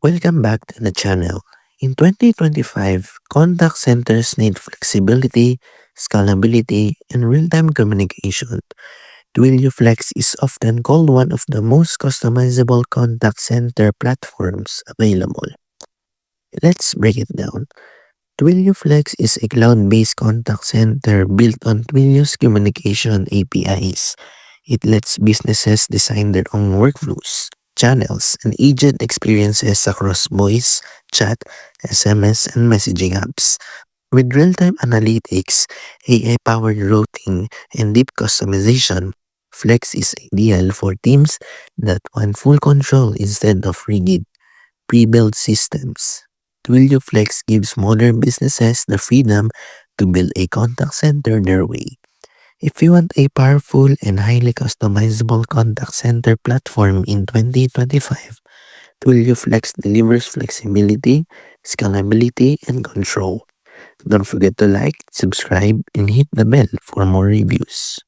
Welcome back to the channel. In 2025, contact centers need flexibility, scalability, and real-time communication. Twilio Flex is often called one of the most customizable contact center platforms available. Let's break it down. Twilio Flex is a cloud-based contact center built on Twilio's communication APIs. It lets businesses design their own workflows, channels, and agent experiences across voice, chat, SMS, and messaging apps. With real-time analytics, AI-powered routing, and deep customization, Flex is ideal for teams that want full control instead of rigid, pre-built systems. Twilio Flex gives modern businesses the freedom to build a contact center their way. If you want a powerful and highly customizable contact center platform in 2025, Twilio Flex delivers flexibility, scalability, and control. Don't forget to like, subscribe, and hit the bell for more reviews.